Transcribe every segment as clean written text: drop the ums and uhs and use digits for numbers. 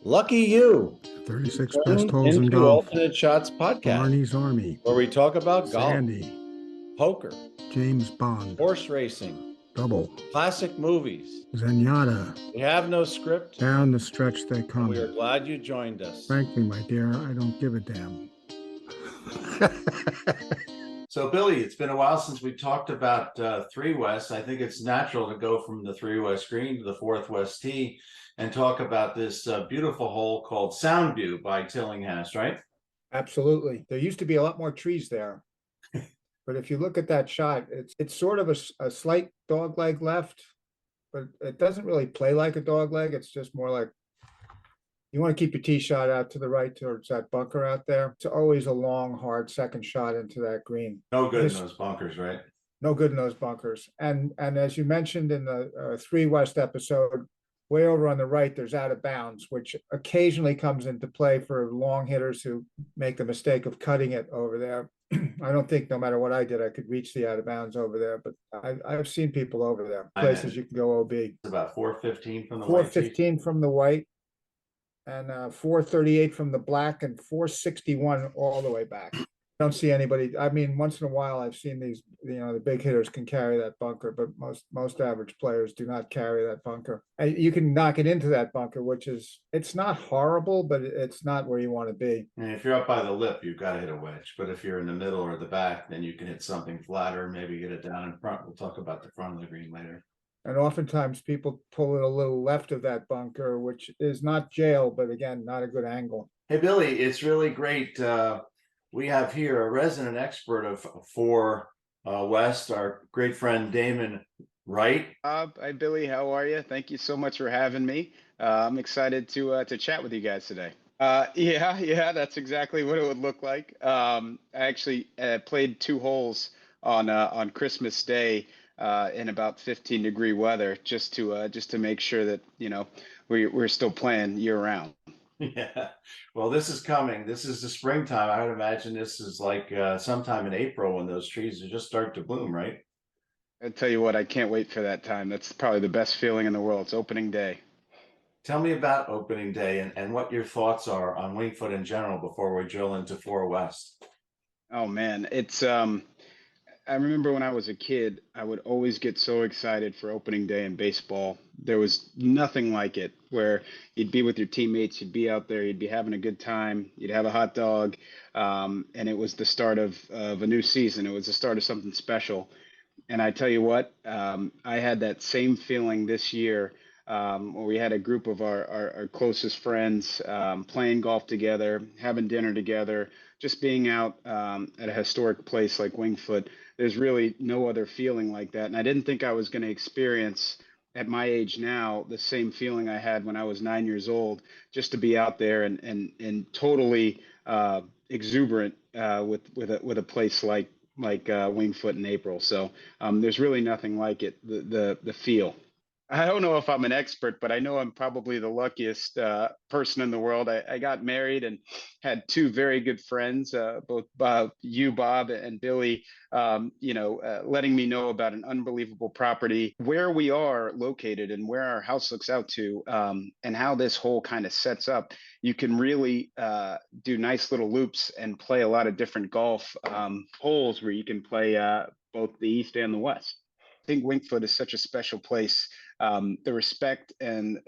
Lucky you. 36 best Turned holes in into golf. Alternate Shots podcast, Barney's Army. where we talk about golf, Sandy. poker, James Bond. horse racing, Double. classic movies. Zenyatta. We have no script. Down the stretch they And come. we are glad you joined us. Frankly, my dear, I don't give a damn. So, Billy, it's been a while since we talked about 3 West. I think it's natural to go from the 3 West Green to the 4th West Tee and talk about this beautiful hole called Soundview by Tillinghast, right? Absolutely. There used to be a lot more trees there. But if you look at that shot, it's sort of a slight dog leg left, but it doesn't really play like a dog leg. It's just more like you want to keep your tee shot out to the right towards that bunker out there. It's always a long, hard second shot into that green. No good in those bunkers, right? No good in those bunkers. And as you mentioned in the 3 West episode, way over on the right, there's out of bounds, which occasionally comes into play for long hitters who make the mistake of cutting it over there. I don't think no matter what I did, I could reach the out of bounds over there, but I've seen people over there, places you can go OB. It's about 415 from the 415 from the white and 438 from the black and 461 all the way back. Don't see anybody. I mean, once in a while I've seen these, the big hitters can carry that bunker, but most average players do not carry that bunker. And you can knock it into that bunker, it's not horrible, but it's not where you want to be. And if you're up by the lip, you've got to hit a wedge. But if you're in the middle or the back, then you can hit something flatter, maybe get it down in front. We'll talk about the front of the green later. And oftentimes people pull it a little left of that bunker, which is not jail, but again, not a good angle. Hey, Billy, it's really great. We have here a resident expert of 4 West, our great friend Damon Wright. Hi, Billy. How are you? Thank you so much for having me. I'm excited to chat with you guys today. Yeah, that's exactly what it would look like. I actually played 2 holes on Christmas Day in about 15-degree weather, just to make sure that we're still playing year round. Yeah. Well, this is coming. This is the springtime. I would imagine this is like sometime in April when those trees just start to bloom, right? I tell you what, I can't wait for that time. That's probably the best feeling in the world. It's opening day. Tell me about opening day and what your thoughts are on Winged Foot in general before we drill into 4 West. Oh man, I remember when I was a kid, I would always get so excited for opening day in baseball. There was nothing like it, where you'd be with your teammates, you'd be out there, you'd be having a good time, you'd have a hot dog, and it was the start of a new season. It was the start of something special. And I tell you what, I had that same feeling this year, where we had a group of our closest friends playing golf together, having dinner together, just being out at a historic place like Wingfoot. There's really no other feeling like that. And I didn't think I was going to experience at my age now the same feeling I had when I was 9 years old, just to be out there and totally exuberant with a place like Wingfoot in April. So there's really nothing like it. The feel. I don't know if I'm an expert, but I know I'm probably the luckiest person in the world. I got married and had 2 very good friends, both you, Bob, and Billy, letting me know about an unbelievable property, where we are located and where our house looks out to, and how this hole kind of sets up. You can really do nice little loops and play a lot of different golf holes where you can play both the East and the West. I think Wingfoot is such a special place. The respect and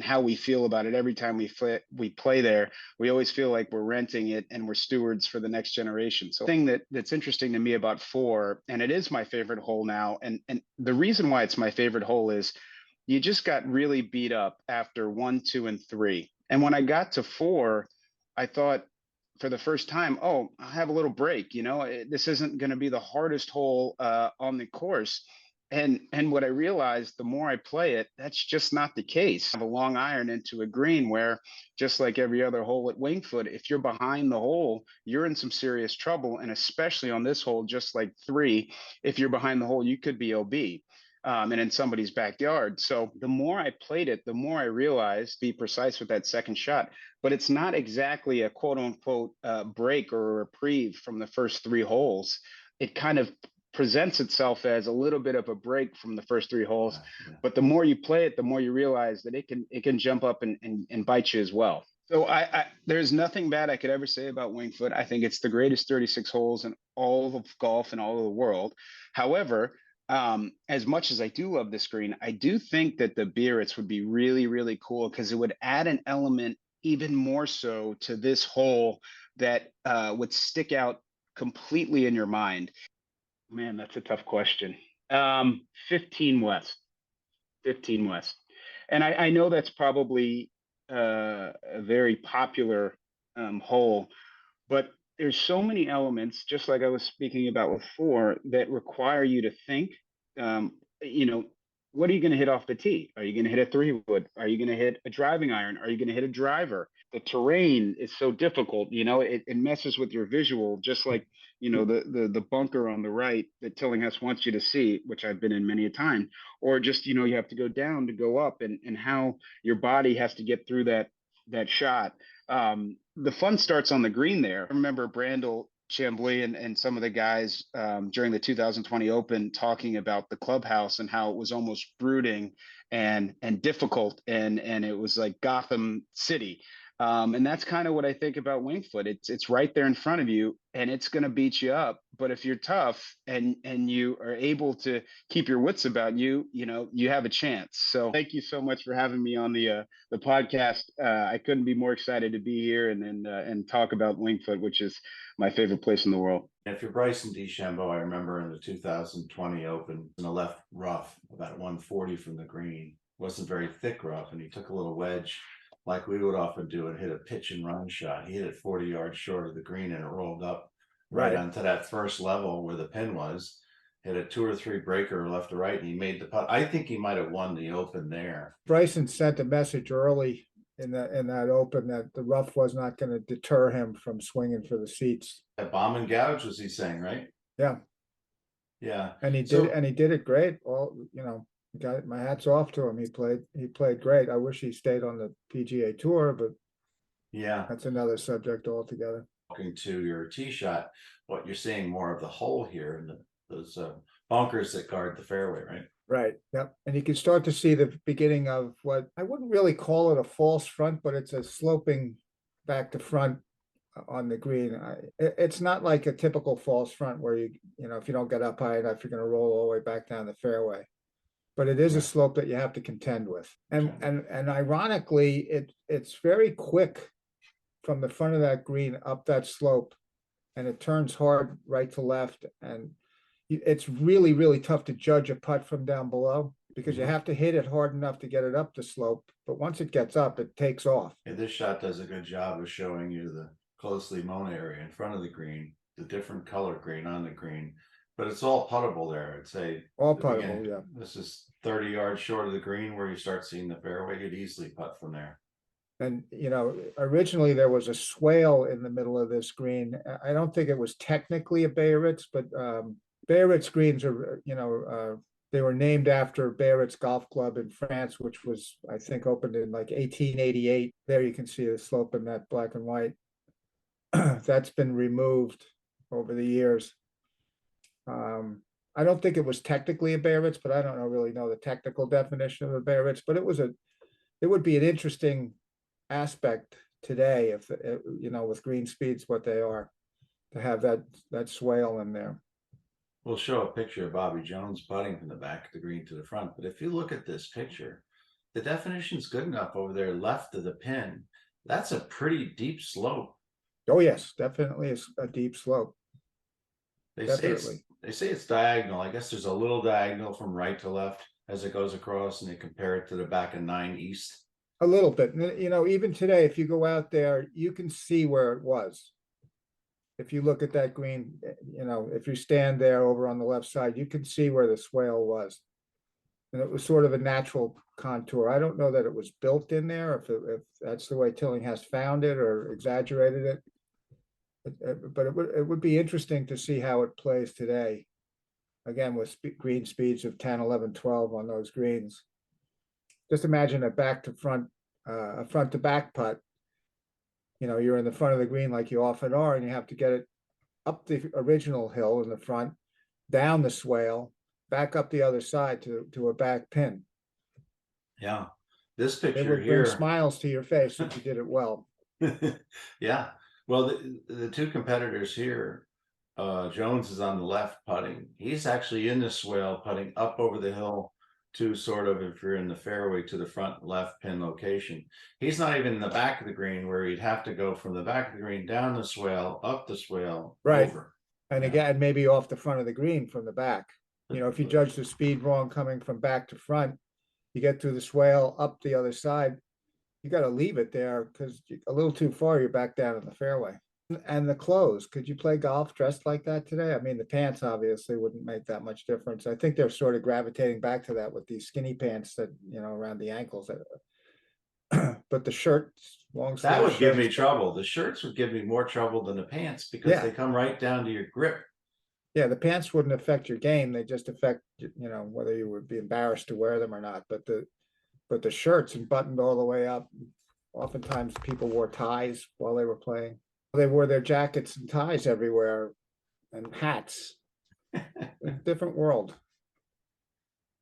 how we feel about it every time we play there, we always feel like we're renting it and we're stewards for the next generation. So the thing that's interesting to me about 4, and it is my favorite hole now, and the reason why it's my favorite hole is you just got really beat up after 1, 2, and 3. And when I got to 4, I thought for the first time, oh, I have a little break. This isn't going to be the hardest hole on the course. And what I realized, the more I play it, that's just not the case. I have a long iron into a green where, just like every other hole at Wingfoot, if you're behind the hole, you're in some serious trouble. And especially on this hole, just like 3, if you're behind the hole, you could be OB. And in somebody's backyard. So the more I played it, the more I realized, be precise with that second shot. But it's not exactly a quote unquote break or a reprieve from the first 3 holes. It kind of presents itself as a little bit of a break from the first three holes. Yeah. But the more you play it, the more you realize that it can jump up and bite you as well. So there's nothing bad I could ever say about Winged Foot. I think it's the greatest 36 holes in all of golf and all of the world. However, as much as I do love this green, I do think that the Biarritz would be really, really cool because it would add an element even more so to this hole that would stick out completely in your mind. Man, that's a tough question. 15 West. 15 West. And I know that's probably a very popular hole, but there's so many elements, just like I was speaking about before, that require you to think. Um, you know, what are you going to hit off the tee? Are you going to hit a 3-wood? Are you going to hit a driving iron? Are you going to hit a driver? The terrain is so difficult, it messes with your visual, just like, the bunker on the right that Tillinghast wants you to see, which I've been in many a time, or just, you have to go down to go up, and how your body has to get through that shot. The fun starts on the green there. I remember Brandel Chambly and some of the guys during the 2020 Open talking about the clubhouse and how it was almost brooding and difficult, and it was like Gotham City. And that's kind of what I think about Winged Foot. It's right there in front of you, and it's going to beat you up. But if you're tough and you are able to keep your wits about you, you have a chance. So thank you so much for having me on the podcast. I couldn't be more excited to be here and talk about Winged Foot, which is my favorite place in the world. If you're Bryson DeChambeau, I remember in the 2020 Open in the left rough, about 140 from the green, wasn't very thick rough, and he took a little wedge like we would often do and hit a pitch and run shot. He hit it 40 yards short of the green, and it rolled up right onto that first level where the pin was. Hit a 2 or 3 breaker left to right, and he made the putt. I think he might have won the Open there. Bryson sent a message early in that Open that the rough was not going to deter him from swinging for the seats. That bomb and gouge, was he saying, right? Yeah. And he did it great. Well, got my hats off to him. He played great. I wish he stayed on the PGA Tour, but yeah, that's another subject altogether. Talking to your tee shot, what you're seeing more of the hole here and those bunkers that guard the fairway, right? Right. Yep. And you can start to see the beginning of what I wouldn't really call it a false front, but it's a sloping back to front on the green. It's not like a typical false front where if you don't get up high enough, you're going to roll all the way back down the fairway. But it is a slope that you have to contend with. And ironically, it's very quick from the front of that green up that slope, and it turns hard right to left. And it's really, really tough to judge a putt from down below because you have to hit it hard enough to get it up the slope. But once it gets up, it takes off. Yeah, this shot does a good job of showing you the closely mown area in front of the green, the different color green on the green. But it's all puttable there. I'd say all puttable. Yeah, this is 30 yards short of the green where you start seeing the fairway. You'd easily putt from there. And originally there was a swale in the middle of this green. I don't think it was technically a Biarritz, but Biarritz greens are they were named after Biarritz Golf Club in France, which was, I think, opened in like 1888. There you can see the slope in that black and white. That's been removed over the years. I don't think it was technically a Biarritz, but I don't really know the technical definition of a Biarritz. But it would be an interesting aspect today if with green speeds what they are, to have that swale in there. We'll show a picture of Bobby Jones putting from the back of the green to the front. But if you look at this picture, the definition's good enough over there left of the pin. That's a pretty deep slope. Oh yes, definitely is a deep slope. They say it's diagonal. I guess there's a little diagonal from right to left as it goes across, and they compare it to the back of 9 East. A little bit. Even today, if you go out there, you can see where it was. If you look at that green, if you stand there over on the left side, you can see where the swale was. And it was sort of a natural contour. I don't know that it was built in there, if that's the way Tillinghast found it or exaggerated it. But it would be interesting to see how it plays today. Again, with green speeds of 10, 11, 12 on those greens. Just imagine a back to front, a front to back putt. You're in the front of the green like you often are, and you have to get it up the original hill in the front, down the swale, back up the other side to a back pin. Yeah. This It picture would bring here. smiles to your face if you did it well. Yeah. Well, the two competitors here, Jones is on the left putting. He's actually in the swale putting up over the hill to sort of, if you're in the fairway, to the front left pin location. He's not even in the back of the green where he'd have to go from the back of the green down the swale, up the swale, Right. over. And Yeah. again, maybe off the front of the green from the back. You know, if you judge the speed wrong coming from back to front, you get through the swale up the other side, you got to leave it there because a little too far, you're back down in the fairway. And the clothes, could you play golf dressed like that today? I mean, the pants obviously wouldn't make that much difference. I think they're sort of gravitating back to that with these skinny pants that, you know, around the ankles. But the shirts, long sleeve That would give me shirts, trouble. The shirts would give me more trouble than the pants because Yeah. they come right down to your grip. yeah, the pants wouldn't affect your game. They just affect, you know, whether you would be embarrassed to wear them or not. But the shirts and buttoned all the way up. Oftentimes people wore ties while they were playing. They wore their jackets and ties everywhere and hats. A different world.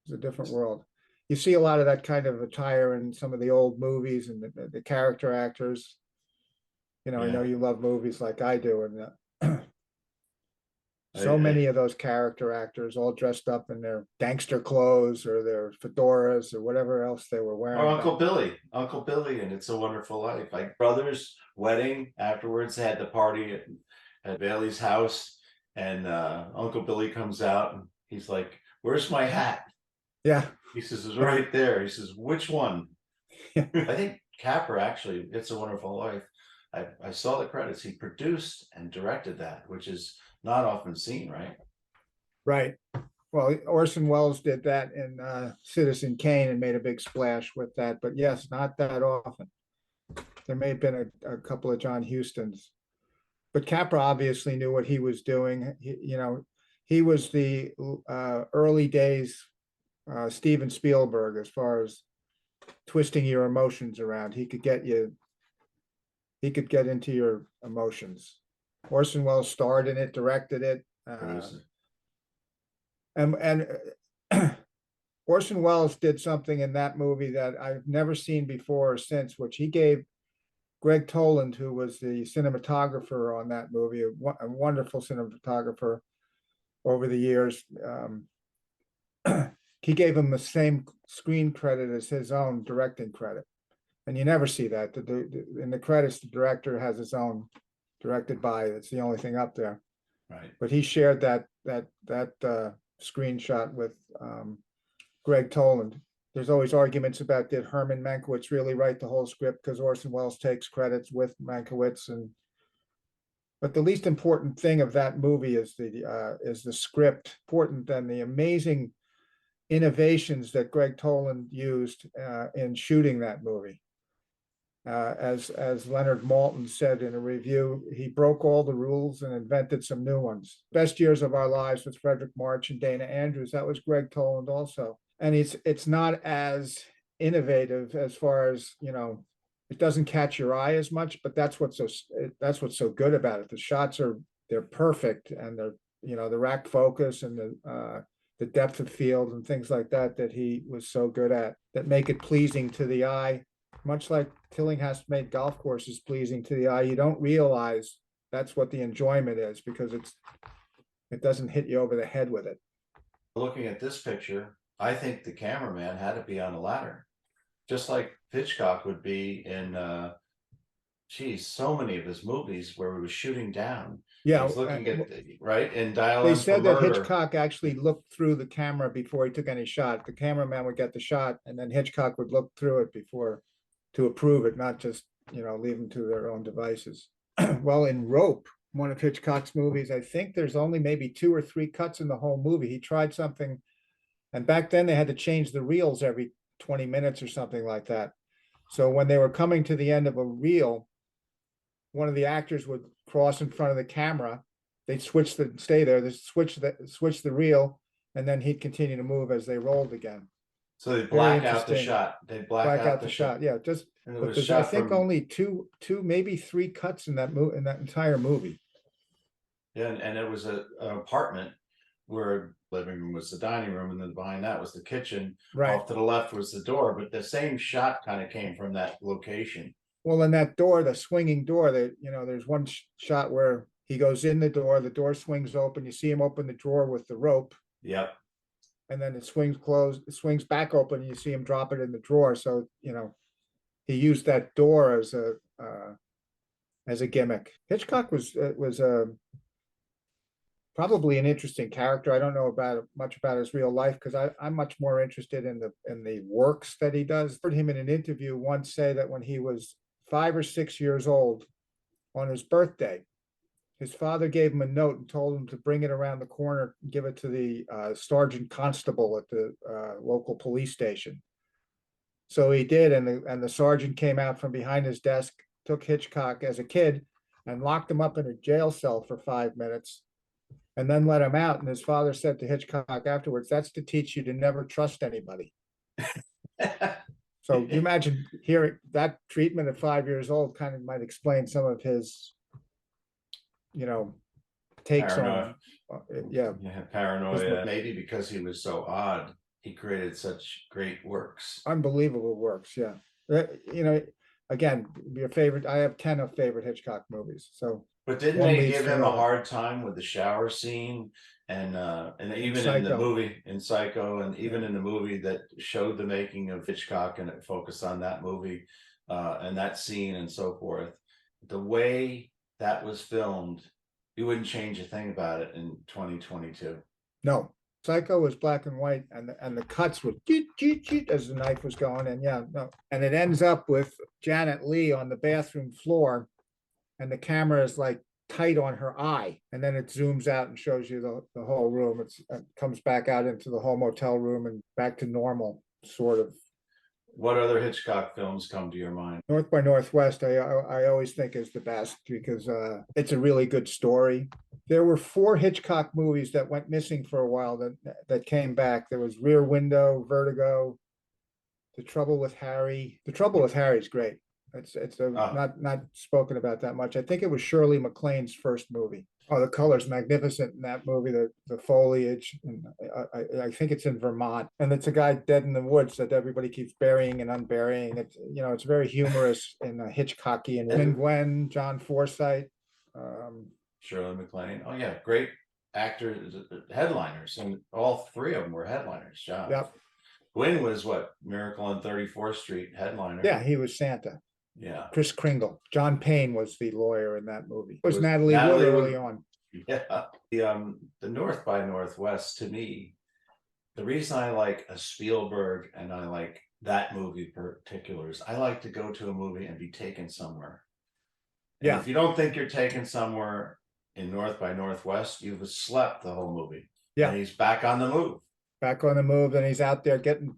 It's a different world. You see a lot of that kind of attire in some of the old movies and the character actors. You know, I know Yeah. you love movies like I do, and so many of those character actors all dressed up in their gangster clothes or their fedoras or whatever else they were wearing. Or Uncle Billy, and It's a Wonderful Life. Like brother's wedding afterwards, they had the party at Bailey's house, and Uncle Billy comes out and he's like, "Where's my hat?" Yeah. He says, "It's right there." He says, "Which one?" I think Capra actually, It's a Wonderful Life. I saw the credits. He produced and directed that, which is not often seen, right? Right. Well, Orson Welles did that in Citizen Kane and made a big splash with that, but yes, not that often. There may have been a couple of John Hustons, but Capra obviously knew what he was doing. You know, he was the early days Steven Spielberg as far as twisting your emotions around. He could get into your emotions. Orson Welles starred in it, directed it. And Orson Welles did something in that movie that I've never seen before or since, which he gave Greg Toland, who was the cinematographer on that movie, a wonderful cinematographer over the years. He gave him the same screen credit as his own directing credit. And you never see that. In the credits, the director has his own directed by. It's the only thing up there. Right. But he shared that screenshot with Greg Toland. There's always arguments about did Herman Mankiewicz really write the whole script, because Orson Welles takes credits with Mankiewicz. But the least important thing of that movie is the script, important than the amazing innovations that Greg Toland used in shooting that movie. As Leonard Maltin said in a review, he broke all the rules and invented some new ones. Best Years of Our Lives with Frederick March and Dana Andrews, that was Greg Toland also. And it's not as innovative as far as, you know, it doesn't catch your eye as much, but that's what's so good about it. The shots they're perfect, and they're, you know, the rack focus and the depth of field and things like that he was so good at, that make it pleasing to the eye. Much like Tillinghast made golf courses pleasing to the eye, you don't realize that's what the enjoyment is, because it doesn't hit you over the head with it. Looking at this picture, I think the cameraman had to be on a ladder, just like Hitchcock would be in so many of his movies where he was shooting down. Yeah, he's looking at right in Dial they M for said that Murder. Hitchcock actually looked through the camera before he took any shot. The cameraman would get the shot, and then Hitchcock would look through it before to approve it, not just, you know, leave them to their own devices. Well, in Rope, one of Hitchcock's movies, I think there's only maybe 2 or 3 cuts in the whole movie. He tried something, and back then they had to change the reels every 20 minutes or something like that. So when they were coming to the end of a reel, one of the actors would cross in front of the camera. They'd stay there, they switch the reel, and then he'd continue to move as they rolled again. So they black out the shot. They black out the shot. Yeah, but there's, I think, only two, maybe 3 cuts in that entire movie. Yeah, and it was an apartment where living room was the dining room, and then behind that was the kitchen. Right. Off to the left was the door, but the same shot kind of came from that location. Well, in that door, the swinging door, that, you know, there's one shot where he goes in the door swings open, you see him open the drawer with the rope, Yep. and then it swings closed, it swings back open, and you see him drop it in the drawer. So, you know, he used that door as a gimmick. Hitchcock was probably an interesting character. I don't know much about his real life, because I'm much more interested in the works that he does. Heard him in an interview once say that when he was 5 or 6 years old, on his birthday, his father gave him a note and told him to bring it around the corner and give it to the sergeant constable at the local police station. So he did, and the sergeant came out from behind his desk, took Hitchcock as a kid, and locked him up in a jail cell for 5 minutes, and then let him out. And his father said to Hitchcock afterwards, "That's to teach you to never trust anybody." So you imagine hearing that treatment at 5 years old kind of might explain some of his, you know, takes Paranoia. on, yeah. Yeah, paranoia. Maybe because he was so odd, he created such great works. Unbelievable works, yeah. You know, again, your favorite, I have 10 of favorite Hitchcock movies, so. But didn't one they leads give to him a another. hard time with the shower scene, and even in the Psycho. movie in Psycho, and even in the movie that showed the making of Hitchcock, and it focused on that movie and that scene and so forth. The way that was filmed, you wouldn't change a thing about it in 2022. No, Psycho was black and white, and the cuts were cheat, cheat, cheat as the knife was going, and yeah, no. And it ends up with Janet Leigh on the bathroom floor, and the camera is like tight on her eye, and then it zooms out and shows you the whole room. It comes back out into the whole motel room and back to normal, sort of. What other Hitchcock films come to your mind? North by Northwest, I always think is the best, because it's a really good story. There were 4 Hitchcock movies that went missing for a while that came back. There was Rear Window, Vertigo, The Trouble with Harry. The Trouble with Harry is great. It's not spoken about that much. I think it was Shirley MacLaine's first movie. Oh, the color's magnificent in that movie. The foliage, and I think it's in Vermont, and it's a guy dead in the woods that everybody keeps burying and unburying. It's, you know, it's very humorous in a Hitchcockian. Lynn Gwen, John Forsythe, Shirley MacLaine. Oh yeah, great actors, headliners, and all 3 of them were headliners. John. Yep. Gwynn was what, Miracle on 34th Street headliner. Yeah, he was Santa. Yeah. Chris Kringle. John Payne was the lawyer in that movie. It was Natalie Wood early on. Yeah. The North by Northwest, to me, the reason I like a Spielberg and I like that movie particulars, I like to go to a movie and be taken somewhere. And Yeah. if you don't think you're taken somewhere in North by Northwest, you've slept the whole movie. Yeah. And he's back on the move. Back on the move, and he's out there getting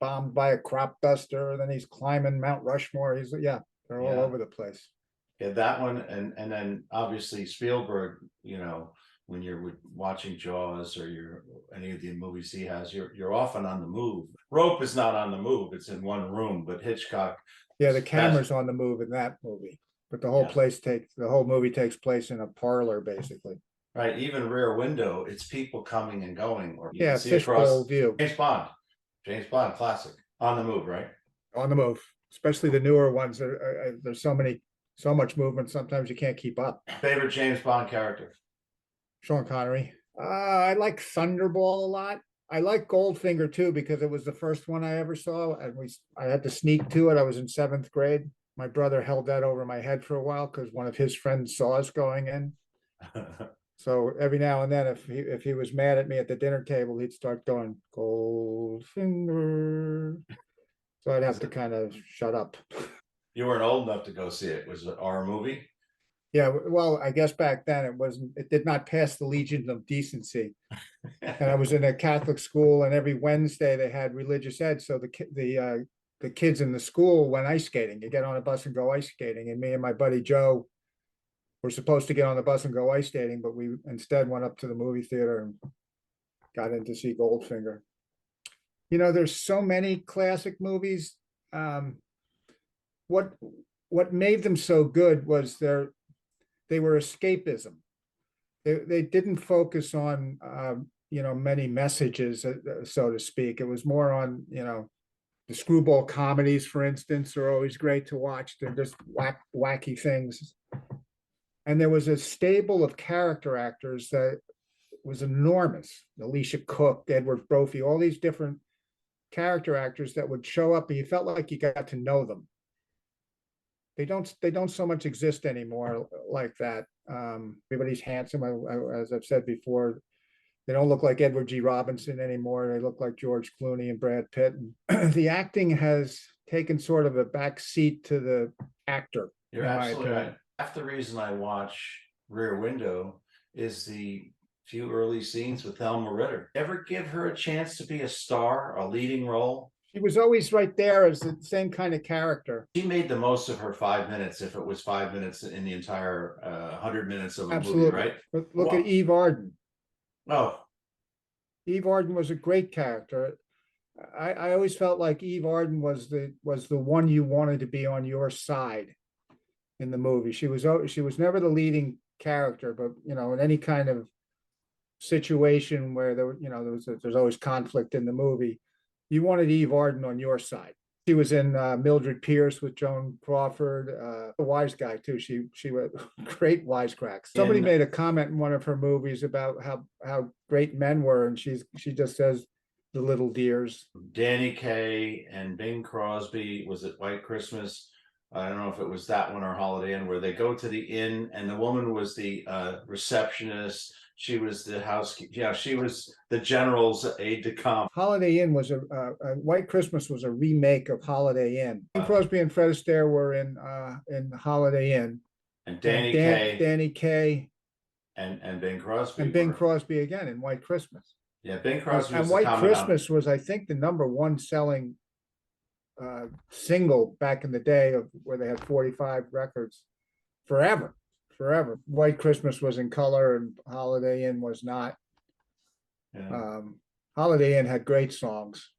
bombed by a crop duster, and then he's climbing Mount Rushmore. They're all over the place. Yeah, that one, and then obviously Spielberg, you know, when you're watching Jaws or any of the movies he has, you're often on the move. Rope is not on the move, it's in one room, but Hitchcock. Yeah, the camera's on the move in that movie, but the whole movie takes place in a parlor, basically. Right, even Rear Window, it's people coming and going, or yeah, fishbowl view. James Bond, classic, on the move, right? On the move, especially the newer ones. There's so much movement. Sometimes you can't keep up. Favorite James Bond character? Sean Connery. I like Thunderball a lot. I like Goldfinger too, because it was the first one I ever saw, and I had to sneak to it. I was in 7th grade. My brother held that over my head for a while because one of his friends saw us going in. So every now and then, if he was mad at me at the dinner table, he'd start going, Goldfinger. So I'd have to kind of shut up. You weren't old enough to go see it. Was it our movie? Yeah, well, I guess back then it did not pass the Legion of Decency. And I was in a Catholic school, and every Wednesday they had religious ed. So the kids in the school went ice skating. You get on a bus and go ice skating. And me and my buddy Joe were supposed to get on the bus and go ice skating, but we instead went up to the movie theater and got in to see Goldfinger. You know, there's so many classic movies. What made them so good was they were escapism. They didn't focus on, many messages, so to speak. It was more on, the screwball comedies, for instance, are always great to watch. They're just wacky things. And there was a stable of character actors that was enormous. Alicia Cook, Edward Brophy, all these different character actors that would show up and you felt like you got to know them. They don't so much exist anymore like that. Everybody's handsome. As I've said before, they don't look like Edward G. Robinson anymore. They look like George Clooney and Brad Pitt. And the acting has taken sort of a back seat to the actor. You're absolutely right. Half the reason I watch Rear Window is the few early scenes with Thelma Ritter. Ever give her a chance to be a star, a leading role? She was always right there as the same kind of character. She made the most of her 5 minutes, if it was 5 minutes in the entire 100 minutes of a Absolutely. movie, right? But look at Eve Arden. Oh, Eve Arden was a great character. I always felt like Eve Arden was the one you wanted to be on your side in the movie. She was never the leading character, but in any kind of situation where there's always conflict in the movie, you wanted Eve Arden on your side. She was in Mildred Pierce with Joan Crawford, a wise guy too. She was great wisecracks. Somebody made a comment in one of her movies about how great men were, and she just says the little dears. Danny Kaye and Bing Crosby, was it White Christmas? I don't know if it was that one or Holiday Inn, where they go to the inn and the woman was the receptionist. She was the housekeeper. Yeah, she was the general's aide de camp. Holiday Inn was a White Christmas was a remake of Holiday Inn. Bing Crosby and Fred Astaire were in Holiday Inn. And Danny Kaye and Bing Crosby. And Bing Crosby again in White Christmas. Yeah, Bing Crosby. And White Christmas was, I think, the #1 selling single back in the day, where they had 45 records forever. White Christmas was in color and Holiday Inn was not. Yeah. Holiday Inn had great songs,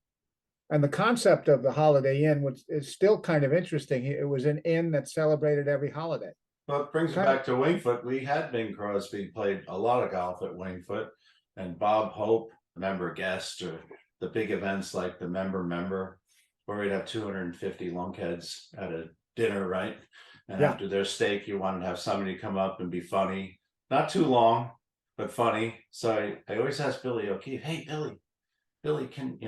and the concept of the Holiday Inn is still kind of interesting. It was an inn that celebrated every holiday. Well, it brings it back to Wingfoot. We had Bing Crosby played a lot of golf at Wingfoot, and Bob Hope, member guest, or the big events like the member, where we'd have 250 lunkheads at a dinner, right? And after their steak, you wanted to have somebody come up and be funny, not too long, but funny. So I always ask Billy O'Keefe, "Hey, Billy, can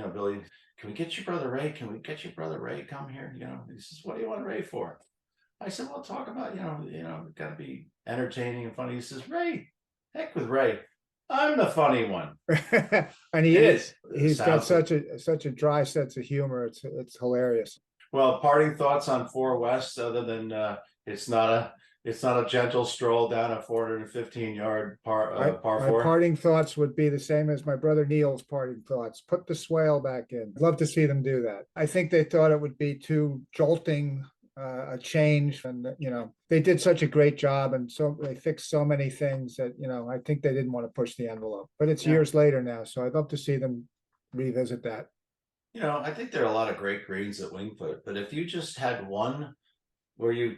we get your brother Ray? Can we get your brother Ray come here?" He says, "What do you want Ray for?" I said, "Well, talk about, got to be entertaining and funny." He says, "Ray, heck with Ray. I'm the funny one." And he is. He's got such a dry sense of humor. It's hilarious. Well, parting thoughts on 4 West, other than it's not a gentle stroll down a 415-yard par 4. My parting thoughts would be the same as my brother Neil's parting thoughts. Put the swale back in. I'd love to see them do that. I think they thought it would be too jolting a change, and they did such a great job, and so they fixed so many things that I think they didn't want to push the envelope. But it's years later now, so I'd love to see them revisit that. I think there are a lot of great greens at Wingfoot, but if you just had one where you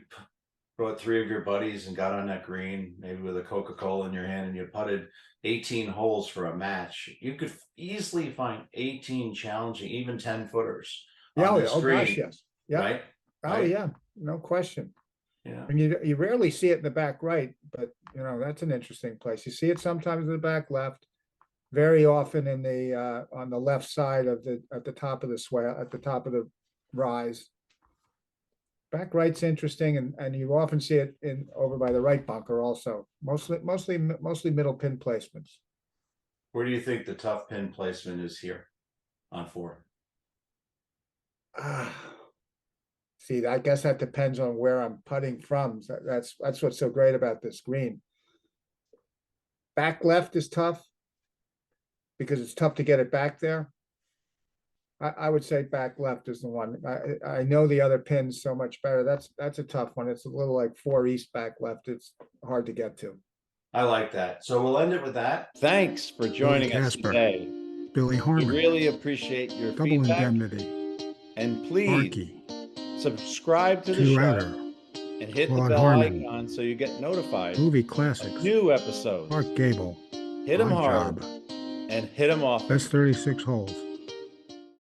brought 3 of your buddies and got on that green, maybe with a Coca-Cola in your hand, and you putted 18 holes for a match, you could easily find 18 challenging, even 10-footers. Yeah, gosh, yes. Yeah. Right? Oh, yeah, no question. Yeah. And you rarely see it in the back right, but that's an interesting place. You see it sometimes in the back left, very often in the on the left side at the top of the swale, at the top of the rise. Back right's interesting, and you often see it over by the right bunker also. Mostly middle pin placements. Where do you think the tough pin placement is here on 4? See, I guess that depends on where I'm putting from. That's what's so great about this green. Back left is tough because it's tough to get it back there. I would say back left is the one. I know the other pins so much better. That's a tough one. It's a little like 4 east back left. It's hard to get to. I like that. So we'll end it with that. Thanks for joining us today. Billy Harmon. We really appreciate your Double feedback. Indemnity. And please Arky. subscribe to the Two show. Outer. and hit the Claude bell Harmon. icon so you get notified Movie of classics. new episodes. Mark Gable. Hit them Odd hard Job. and hit them off. Best 36 holes.